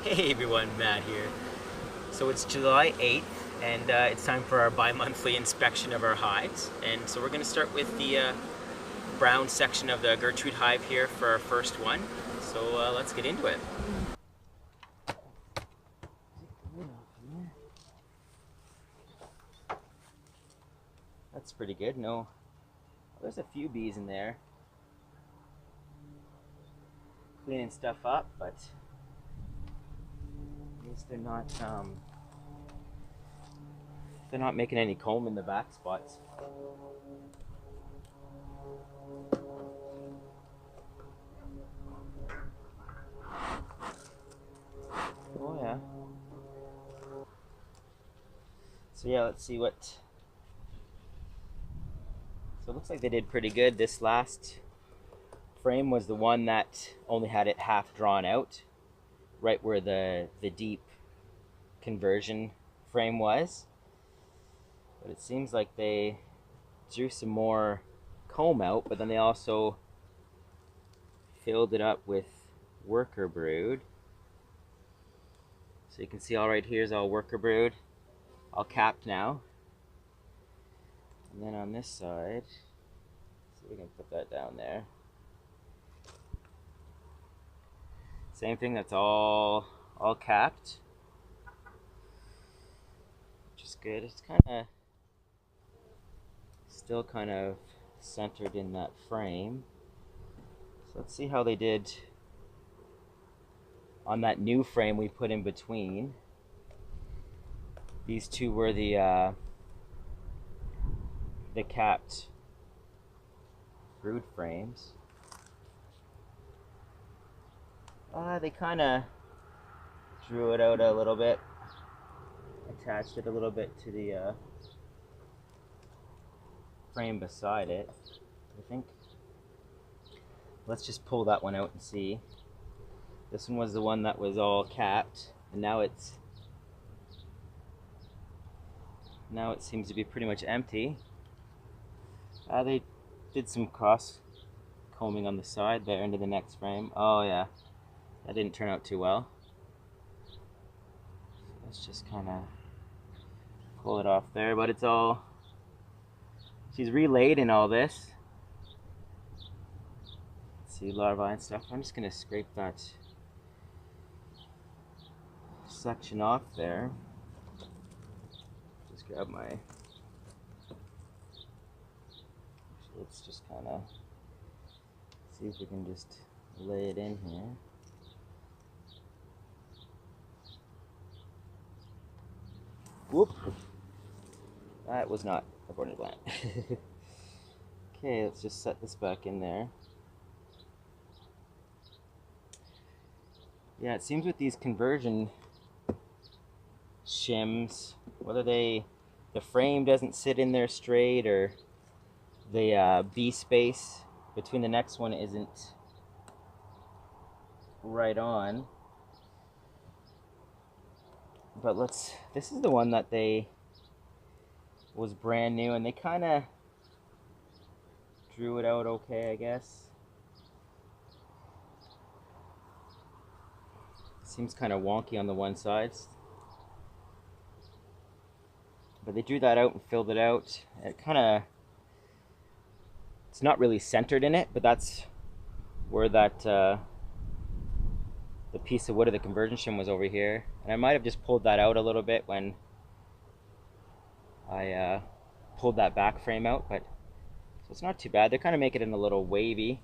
Hey everyone, Matt here. So it's July 8th, and it's time for our bi-monthly inspection of our hives. And so we're going to start with the brown section of the Gertrude Hive here for our first one. So let's get into it. That's pretty good. No, there's a few bees in there cleaning stuff up, but at least they're not making any comb in the back spots. Oh yeah. So yeah, let's see what. So it looks like they did pretty good. This last frame was the one that only had it half drawn out, right where the deep conversion frame was. But it seems like they drew some more comb out, but then they also filled it up with worker brood. So you can see all right here is all worker brood, all capped now. And then on this side, see if we can put that down there. Same thing, that's all capped, which is good. It's still kind of centered in that frame. So let's see how they did on that new frame we put in between. These two were the capped brood frames. They kind of drew it out a little bit, attached it a little bit to the frame beside it, I think. Let's just pull that one out and see. This one was the one that was all capped, and now it seems to be pretty much empty. They did some cross combing on the side there into the next frame. Oh yeah, that didn't turn out too well. So let's just kind of pull it off there, but it's all, she's relayed in all this. Let's see, larvae and stuff. I'm just gonna scrape that section off there. Just grab my, let's just kind of see if we can just lay it in here. Whoop! That was not a border plant. Okay, let's just set this back in there. Yeah, it seems with these conversion shims, whether the frame doesn't sit in there straight, or the bee space between the next one isn't right on. But this is the one that was brand new, and they kind of drew it out okay, I guess. Seems kind of wonky on the one side, but they drew that out and filled it out. It's not really centered in it, but that's where that the piece of wood of the conversion shim was over here. And I might have just pulled that out a little bit when I pulled that back frame out, but so it's not too bad. They're kind of making it a little wavy.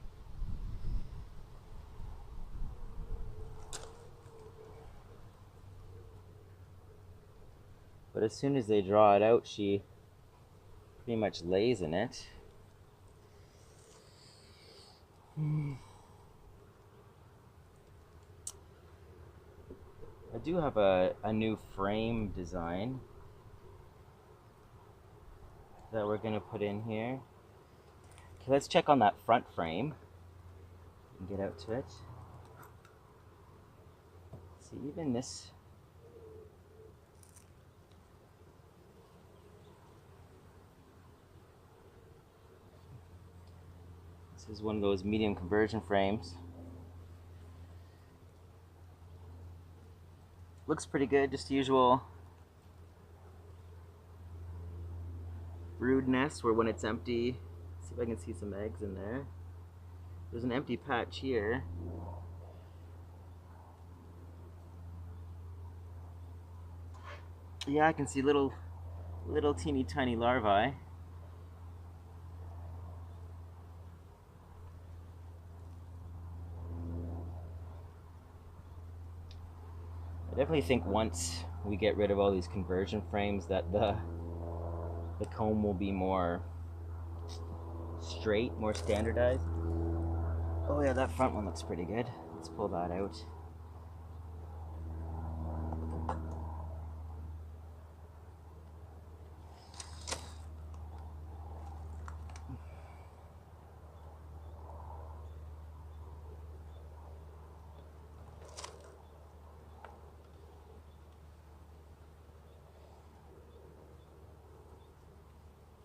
But as soon as they draw it out, she pretty much lays in it. I do have a new frame design that we're gonna put in here. Okay, let's check on that front frame and get out to it. See, even this, this is one of those medium conversion frames. looks pretty good, just usual brood nest where when it's empty, see if I can see some eggs in there. There's an empty patch here. Yeah, I can see little teeny tiny larvae. I definitely think once we get rid of all these conversion frames that the comb will be more straight, more standardized. Oh yeah, that front one looks pretty good. Let's pull that out.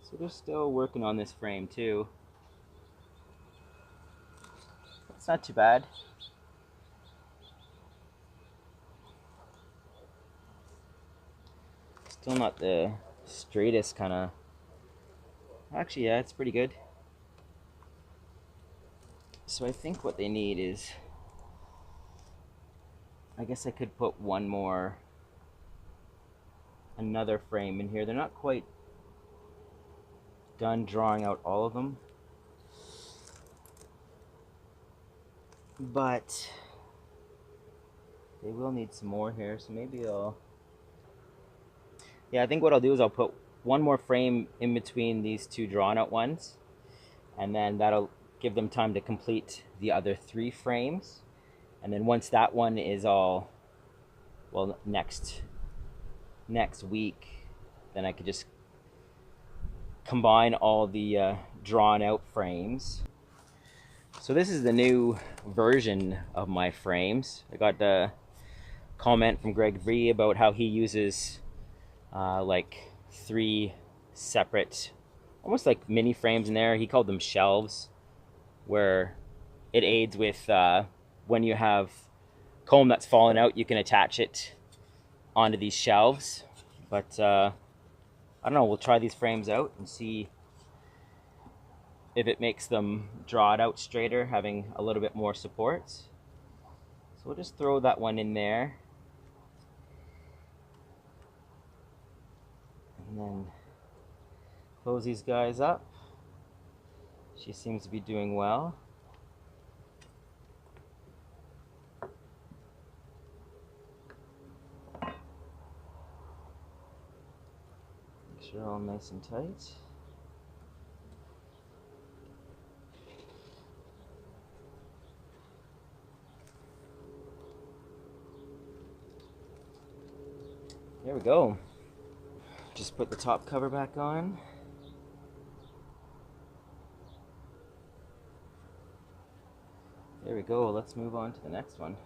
So they're still working on this frame too. It's not too bad. Still not the straightest kind of. Actually, yeah, it's pretty good. So I think what they need is, I guess I could put another frame in here. They're not quite done drawing out all of them, but they will need some more here, so maybe yeah, I think what I'll do is I'll put one more frame in between these two drawn out ones, and then that'll give them time to complete the other 3 frames. And then once that one is all, well, next week, then I could just combine all the drawn out frames. So this is the new version of my frames. I got a comment from Greg V about how he uses like 3 separate, almost like mini frames in there. He called them shelves, where it aids with when you have comb that's fallen out, you can attach it onto these shelves. But I don't know, we'll try these frames out and see if it makes them draw it out straighter, having a little bit more support. So we'll just throw that one in there. And then close these guys up. She seems to be doing well. Make sure all nice and tight. There we go. Just put the top cover back on. There we go. Let's move on to the next one.